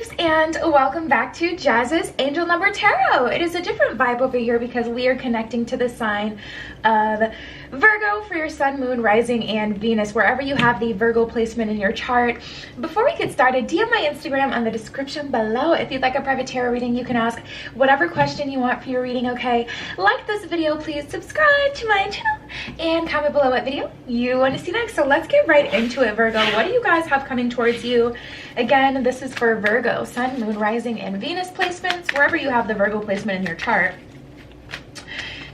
peeps, and welcome back to Jazz's Angel Number Tarot. It is a different vibe over here because we are connecting to the sign of Virgo for your sun, moon, rising, and Venus, wherever you have the Virgo placement in your chart. Before we get started, DM my Instagram on the description below. If you'd like a private tarot reading, you can ask whatever question you want for your reading, okay? Like this video, please subscribe to my channel, and comment below what video you want to see next. So let's get right into it, Virgo. What do you guys have coming towards you? Again, this is for Virgo, sun, moon, rising, and Venus placements. Wherever you have the Virgo placement in your chart,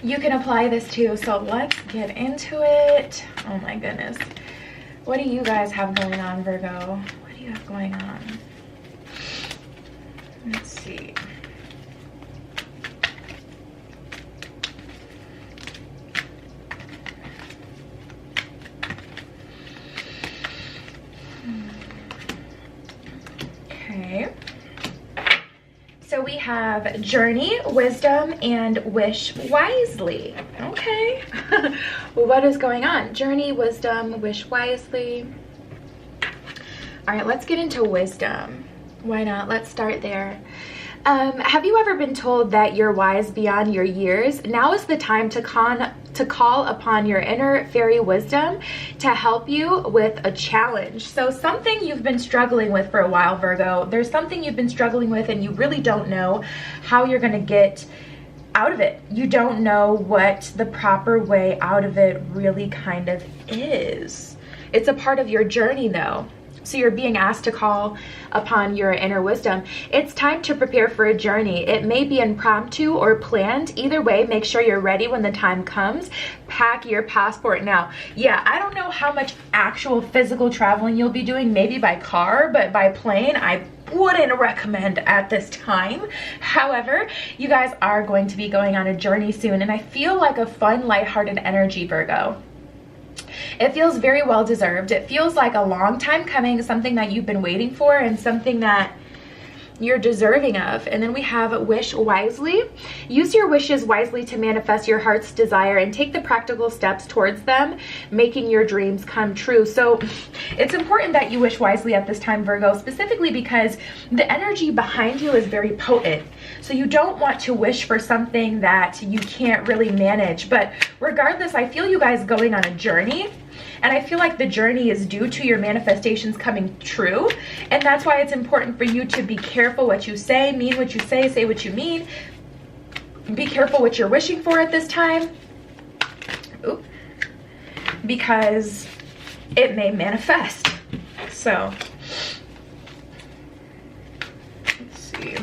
you can apply this too. So let's get into it. Oh my goodness. What do you guys have going on, Virgo? What do you have going on? Let's see. Okay, so we have journey, wisdom, and wish wisely. Okay. What is going on? Journey, wisdom, wish wisely. All right, let's get into wisdom. Why not? Let's start there. Have you ever been told that you're wise beyond your years? Now is the time to call upon your inner fairy wisdom to help you with a challenge. So something you've been struggling with for a while, Virgo. There's something you've been struggling with and you really don't know how you're going to get out of it. You don't know what the proper way out of it really kind of is. It's a part of your journey though. So you're being asked to call upon your inner wisdom. It's time to prepare for a journey. It may be impromptu or planned. Either way, make sure you're ready when the time comes. Pack your passport now. Yeah, I don't know how much actual physical traveling you'll be doing, maybe by car, but by plane, I wouldn't recommend at this time. However, you guys are going to be going on a journey soon, and I feel like a fun, lighthearted energy, Virgo. It feels very well deserved. It feels like a long time coming, something that you've been waiting for and something that you're deserving of. And then we have wish wisely. Use your wishes wisely to manifest your heart's desire and take the practical steps towards them, making your dreams come true. So it's important that you wish wisely at this time, Virgo, specifically because the energy behind you is very potent. So you don't want to wish for something that you can't really manage. But regardless, I feel you guys going on a journey. And I feel like the journey is due to your manifestations coming true. And that's why it's important for you to be careful what you say, mean what you say what you mean. Be careful what you're wishing for at this time. Ooh. Because it may manifest. So, let's see.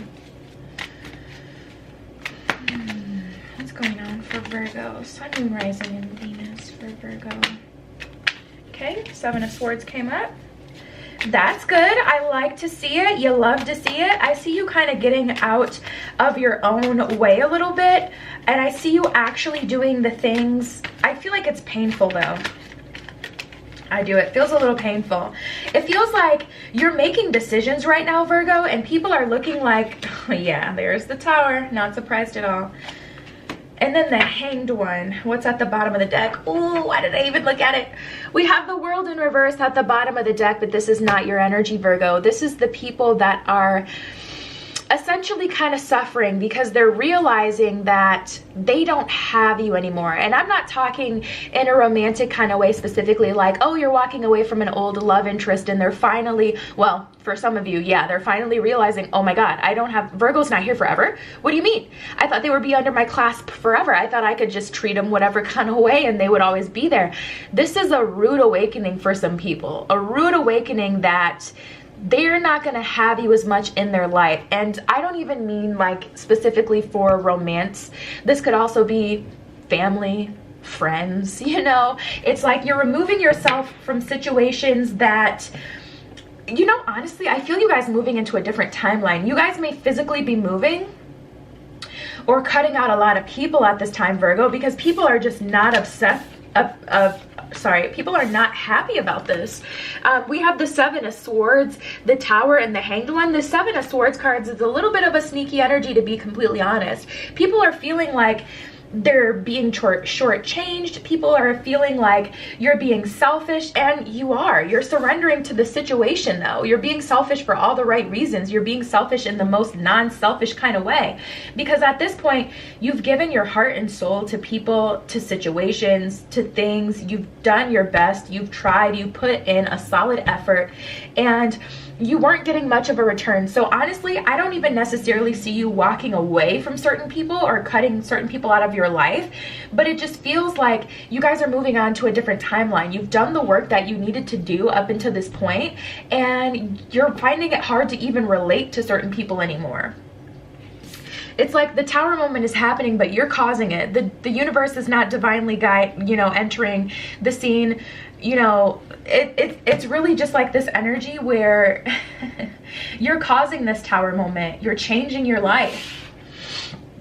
What's going on for Virgo? Sun, moon, rising, and Venus for Virgo. Okay, Seven of Swords came up. That's good. I like to see it. You love to see it. I see you kind of getting out of your own way a little bit. And I see you actually doing the things. I feel like it's painful though. I do. It feels a little painful. It feels like you're making decisions right now, Virgo, and people are looking like, oh, yeah, there's the Tower. Not surprised at all. And then the Hanged One. What's at the bottom of the deck? Oh, why did I even look at it? We have the World in reverse at the bottom of the deck, but this is not your energy, Virgo. This is the people that are essentially kind of suffering because they're realizing that they don't have you anymore. And I'm not talking in a romantic kind of way specifically, like, oh, you're walking away from an old love interest and they're finally, well, for some of you, yeah, they're finally realizing, oh my God, I don't have, Virgo's not here forever. What do you mean? I thought they would be under my clasp forever. I thought I could just treat them whatever kind of way and they would always be there. This is a rude awakening for some people, a rude awakening that they're not going to have you as much in their life. And I don't even mean like specifically for romance. This could also be family, friends, you know. It's like you're removing yourself from situations that, you know, honestly, I feel you guys moving into a different timeline. You guys may physically be moving or cutting out a lot of people at this time, Virgo, because people are just not obsessed people are not happy about this. We have the Seven of Swords, the Tower, and the Hanged One. The Seven of Swords cards is a little bit of a sneaky energy, to be completely honest. People are feeling like they're being shortchanged. People are feeling like you're being selfish, and you're surrendering to the situation though. You're being selfish for all the right reasons. You're being selfish in the most non-selfish kind of way, because at this point you've given your heart and soul to people, to situations, to things. You've done your best, you've tried, you put in a solid effort, and you weren't getting much of a return. So honestly, I don't even necessarily see you walking away from certain people or cutting certain people out of your life, but it just feels like you guys are moving on to a different timeline. You've done the work that you needed to do up until this point, and you're finding it hard to even relate to certain people anymore. It's like the tower moment is happening, but you're causing it. The universe is not divinely entering the scene. It's really just like this energy where you're causing this tower moment. You're changing your life.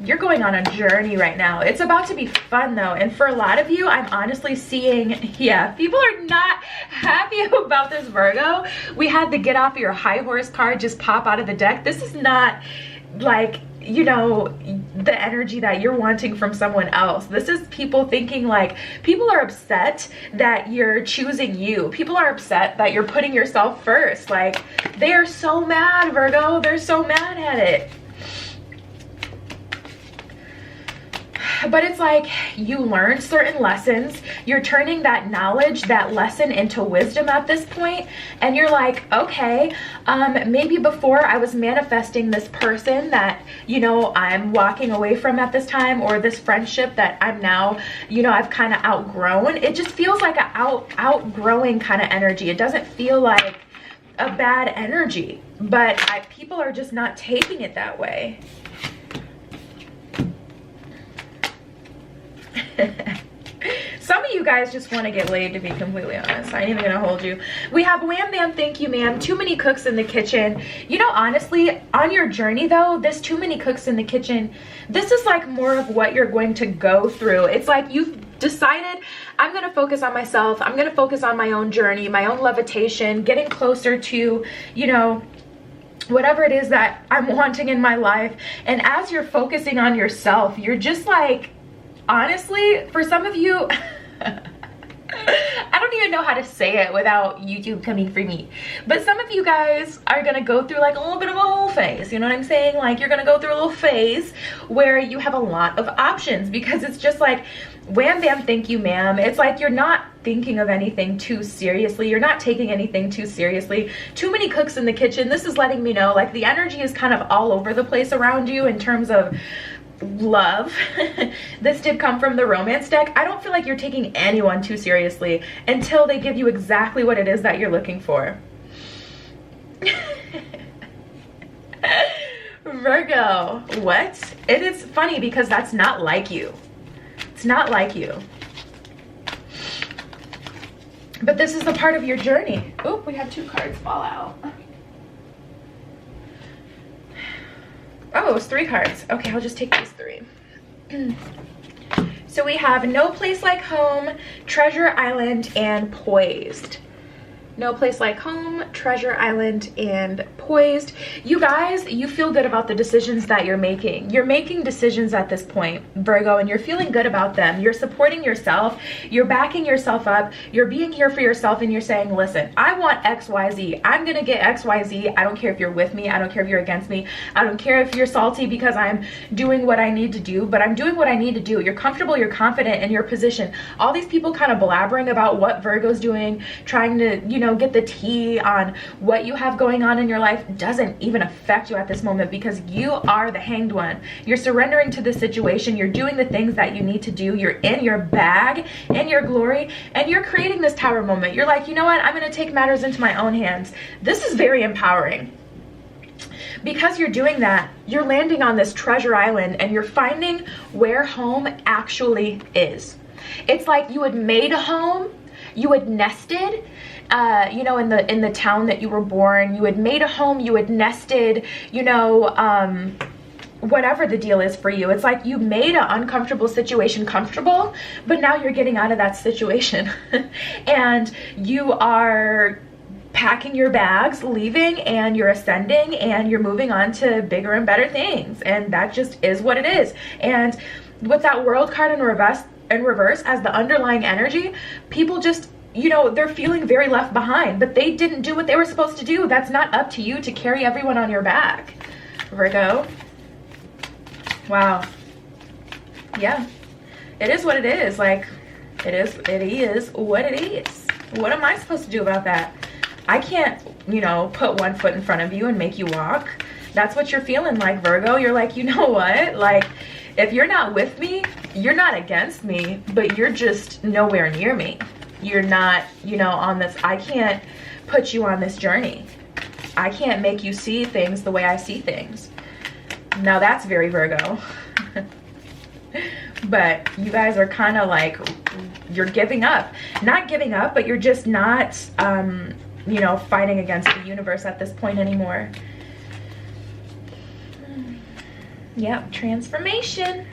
You're going on a journey right now. It's about to be fun though. And for a lot of you, I'm honestly seeing, people are not happy about this, Virgo. We had the get off your high horse card just pop out of the deck. This is not like, the energy that you're wanting from someone else. This is people thinking like, people are upset that you're choosing you. People are upset that you're putting yourself first. Like, they are so mad, Virgo. They're so mad at it. But it's like you learned certain lessons. You're turning that knowledge, that lesson into wisdom at this point. And you're like, okay, maybe before I was manifesting this person that, I'm walking away from at this time, or this friendship that I'm now, I've kind of outgrown. It just feels like an outgrowing kind of energy. It doesn't feel like a bad energy, but people are just not taking it that way. Some of you guys just want to get laid, to be completely honest. I ain't even gonna hold you. We have wham bam thank you ma'am, too many cooks in the kitchen. Honestly, on your journey though, this too many cooks in the kitchen, this is like more of what you're going to go through. It's like you've decided, I'm gonna focus on myself. I'm gonna focus on my own journey, my own levitation, getting closer to, whatever it is that I'm wanting in my life. And as you're focusing on yourself, you're just like, honestly, for some of you, I don't even know how to say it without YouTube coming for me, but some of you guys are gonna go through like a little bit of a whole phase. You know what I'm saying? Like, you're gonna go through a little phase where you have a lot of options, because it's just like wham bam thank you ma'am. It's like you're not thinking of anything too seriously. You're not taking anything too seriously. Too many cooks in the kitchen. This is letting me know like the energy is kind of all over the place around you in terms of love. This did come from the romance deck. I don't feel like you're taking anyone too seriously until they give you exactly what it is that you're looking for. Virgo, what? It is funny because that's not like you. It's not like you. But this is a part of your journey. Oh, we had 2 cards fall out. Oh, it was 3 cards. Okay, I'll just take these 3. So we have No Place Like Home, Treasure Island, and Poised. No Place Like Home, Treasure Island, and Poised. You guys, you feel good about the decisions that you're making. You're making decisions at this point, Virgo, and you're feeling good about them. You're supporting yourself. You're backing yourself up. You're being here for yourself, and you're saying, listen, I want XYZ. I'm going to get XYZ. I don't care if you're with me. I don't care if you're against me. I don't care if you're salty because I'm doing what I need to do, but I'm doing what I need to do. You're comfortable. You're confident in your position. All these people kind of blabbering about what Virgo's doing, trying to, get the tea on what you have going on in your life doesn't even affect you at this moment, because you are the hanged one. You're surrendering to the situation. You're doing the things that you need to do. You're in your bag, in your glory, and you're creating this tower moment. You're like, you know what? I'm going to take matters into my own hands. This is very empowering. Because you're doing that, you're landing on this treasure island and you're finding where home actually is. It's like you had made a home, you had nested, in the town that you were born. You had made a home, you had nested, whatever the deal is for you. It's like you made an uncomfortable situation comfortable, but now you're getting out of that situation and you are packing your bags, leaving, and you're ascending and you're moving on to bigger and better things. And that just is what it is. And with that World card in reverse as the underlying energy, people just, you know, they're feeling very left behind, but they didn't do what they were supposed to do. That's not up to you to carry everyone on your back, Virgo. Wow. Yeah, it is what it is. Like, it is what it is. What am I supposed to do about that? I can't, you know, put one foot in front of you and make you walk. That's what you're feeling like, Virgo. You're like, you know what? Like, if you're not with me, you're not against me, but you're just nowhere near me. You're not, you know, on this, I can't put you on this journey. I can't make you see things the way I see things. Now that's very Virgo. But you guys are kind of like, you're giving up. Not giving up, but you're just not, you know, fighting against the universe at this point anymore. Yep, transformation.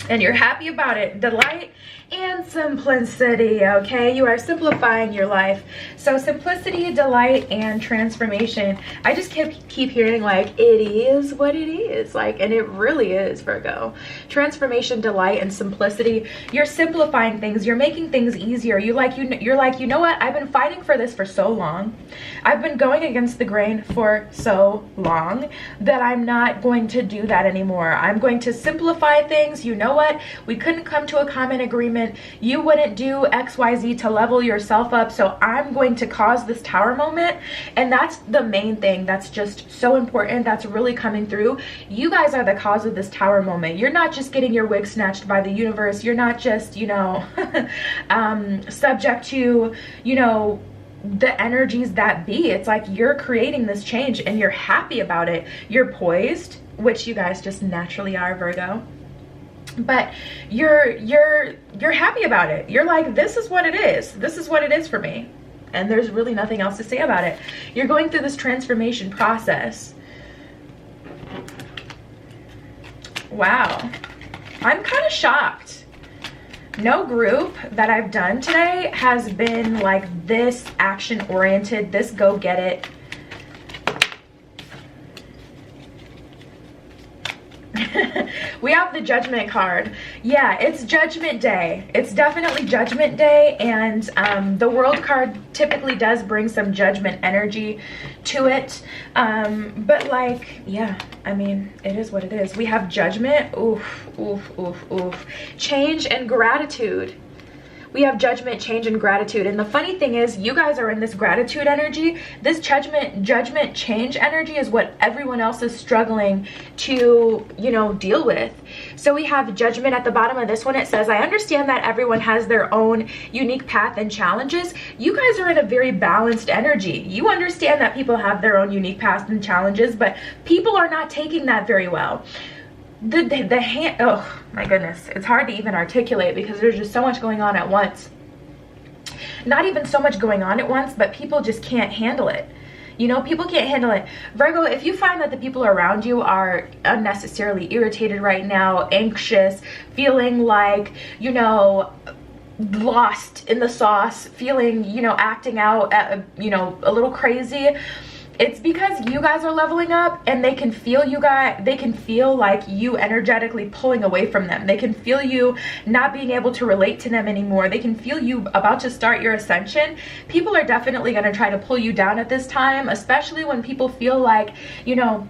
And you're happy about it. Delight and simplicity, okay? You are simplifying your life. So simplicity, delight, and transformation. I just keep hearing like, it is what it is. Like, and it really is, Virgo. Transformation, delight, and simplicity. You're simplifying things. You're making things easier. You're like, you know what? I've been fighting for this for so long. I've been going against the grain for so long that I'm not going to do that anymore. I'm going to simplify things. You know what? We couldn't come to a common agreement. You wouldn't do XYZ to level yourself up, so I'm going to cause this tower moment. And that's the main thing that's just so important, that's really coming through. You guys are the cause of this tower moment. You're not just getting your wig snatched by the universe. You're not just, you know, subject to, you know, the energies that be. It's like you're creating this change and you're happy about it. You're poised, which you guys just naturally are, Virgo. But you're happy about it. You're like, this is what it is. This is what it is for me. And there's really nothing else to say about it. You're going through this transformation process. Wow. I'm kind of shocked. No group that I've done today has been like this action oriented, this go get it. We have the Judgment card. Yeah, it's Judgment Day. It's definitely Judgment Day, and the World card typically does bring some judgment energy to it. But like, yeah, I mean, it is what it is. We have Judgment. Oof, oof, oof, oof. Change and gratitude. We have Judgment, change, and gratitude. And the funny thing is, you guys are in this gratitude energy. This judgment, change energy is what everyone else is struggling to, you know, deal with. So we have Judgment at the bottom of this one. It says, I understand that everyone has their own unique path and challenges. You guys are in a very balanced energy. You understand that people have their own unique paths and challenges, but people are not taking that very well. The hand, oh my goodness, it's hard to even articulate because there's just so much going on at once. Not even so much going on at once, but people just can't handle it. You know, people can't handle it. Virgo, if you find that the people around you are unnecessarily irritated right now, anxious, feeling like, you know, lost in the sauce, feeling, you know, acting out, you know, a little crazy, it's because you guys are leveling up and they can feel you guys, they can feel like you energetically pulling away from them. They can feel you not being able to relate to them anymore. They can feel you about to start your ascension. People are definitely going to try to pull you down at this time, especially when people feel like, you know,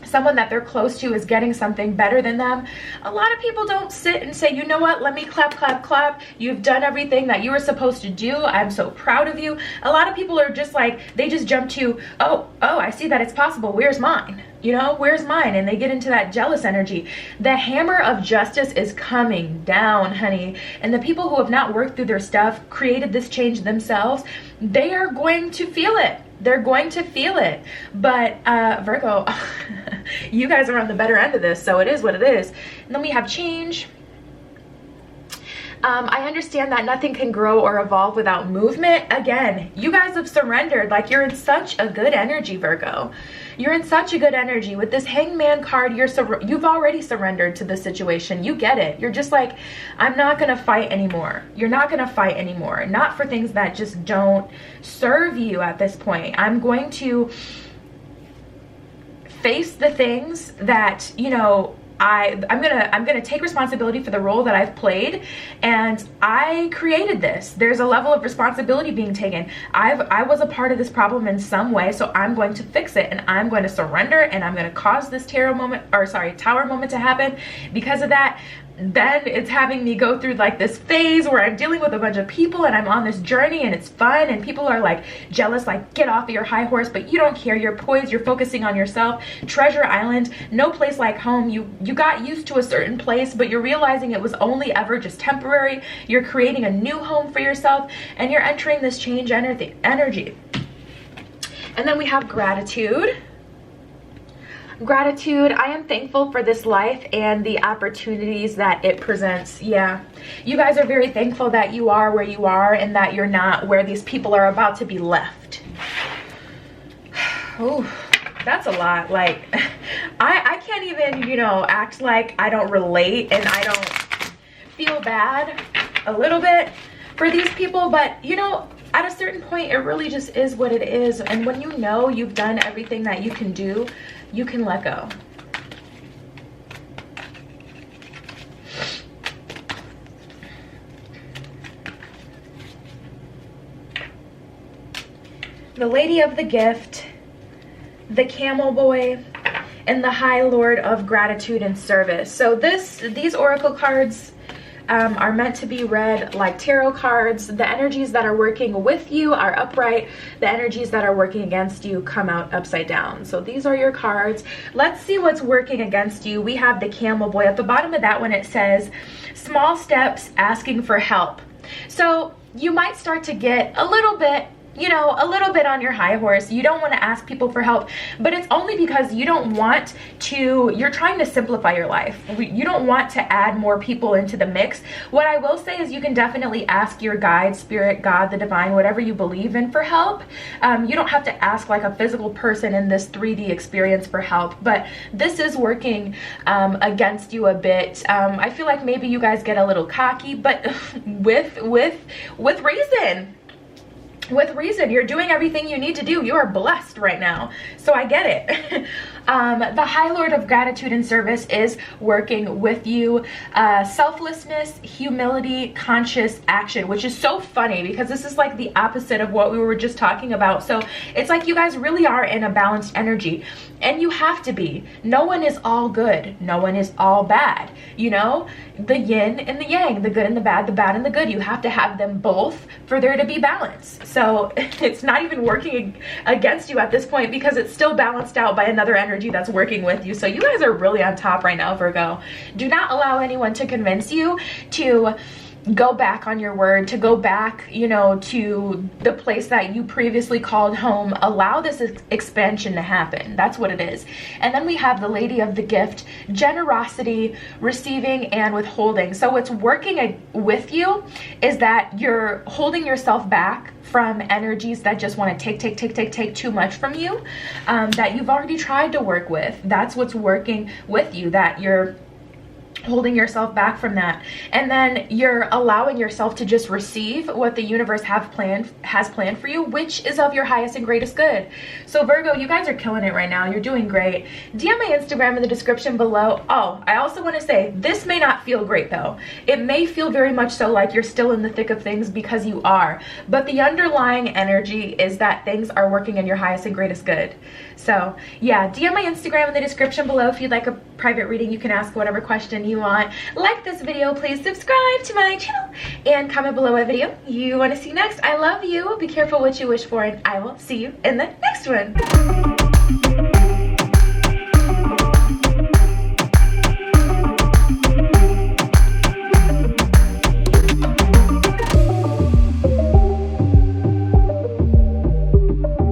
someone that they're close to is getting something better than them. A lot of people don't sit and say, you know what, let me clap, clap, clap. You've done everything that you were supposed to do. I'm so proud of you. A lot of people are just like, they just jump to, oh, I see that it's possible. Where's mine? You know, where's mine? And they get into that jealous energy. The hammer of justice is coming down, honey. And the people who have not worked through their stuff, created this change themselves, they are going to feel it. They're going to feel it. But Virgo, you guys are on the better end of this, so it is what it is. And then we have change. I understand that nothing can grow or evolve without movement. Again, you guys have surrendered. Like, you're in such a good energy, Virgo. You're in such a good energy. With this Hangman card, you've already surrendered to the situation. You get it. You're just like, I'm not going to fight anymore. You're not going to fight anymore. Not for things that just don't serve you at this point. I'm going to face the things that, you know, I'm gonna take responsibility for the role that I've played, and I created this. There's a level of responsibility being taken. I was a part of this problem in some way, so I'm going to fix it, and I'm going to surrender, and I'm going to cause this tower moment to happen. Because of that, then it's having me go through like this phase where I'm dealing with a bunch of people, and I'm on this journey, and it's fun, and people are like jealous, like, get off of your high horse, but you don't care. You're poised, you're focusing on yourself. Treasure Island, no place like home. You got used to a certain place, but you're realizing it was only ever just temporary. You're creating a new home for yourself, and you're entering this change energy. And then we have gratitude. Gratitude, I am thankful for this life and the opportunities that it presents. Yeah, you guys are very thankful that you are where you are, and that you're not where these people are about to be left. Oh, that's a lot. Like, I can't even, you know, act like I don't relate and I don't feel bad a little bit for these people, but you know, at a certain point, it really just is what it is. And when you know you've done everything that you can do, you can let go. The Lady of the Gift, the Camel Boy, and the High Lord of Gratitude and Service. So these oracle cards are meant to be read like tarot cards. The energies that are working with you are upright. The energies that are working against you come out upside down. So these are your cards. Let's see what's working against you. We have the Camel Boy. At the bottom of that one, it says, small steps, asking for help. So you might start to get a little bit, you know, a little bit on your high horse. You don't want to ask people for help, but it's only because you don't want to, you're trying to simplify your life. You don't want to add more people into the mix. What I will say is you can definitely ask your guide, spirit, God, the divine, whatever you believe in, for help. You don't have to ask like a physical person in this 3D experience for help, but this is working against you a bit. I feel like maybe you guys get a little cocky, but with reason. With reason. You're doing everything you need to do. You are blessed right now, so I get it. The High Lord of Gratitude and Service is working with you. Selflessness, humility, conscious action, which is so funny because this is like the opposite of what we were just talking about. So it's like you guys really are in a balanced energy, and you have to be. No one is all good, no one is all bad, you know, the yin and the yang, the good and the bad and the good. You have to have them both for there to be balance. So it's not even working against you at this point because it's still balanced out by another energy that's working with you. So you guys are really on top right now, Virgo. Do not allow anyone to convince you to go back on your word, to go back, you know, to the place that you previously called home. Allow this expansion to happen. That's what it is. And then we have the Lady of the Gift, generosity, receiving, and withholding. So what's working with you is that you're holding yourself back from energies that just want to take too much from you, that you've already tried to work with. That's what's working with you, that you're holding yourself back from that, and then you're allowing yourself to just receive what the universe has planned for you, which is of your highest and greatest good. So Virgo, you guys are killing it right now. You're doing great. DM my Instagram in the description below. Oh, I also want to say, this may not feel great though. It may feel very much so like you're still in the thick of things, because you are, but the underlying energy is that things are working in your highest and greatest good. So yeah, DM my Instagram in the description below if you'd like a private reading. You can ask whatever question you want. Like this video, please subscribe to my channel, and comment below what video you want to see next. I love you. Be careful what you wish for, and I will see you in the next one.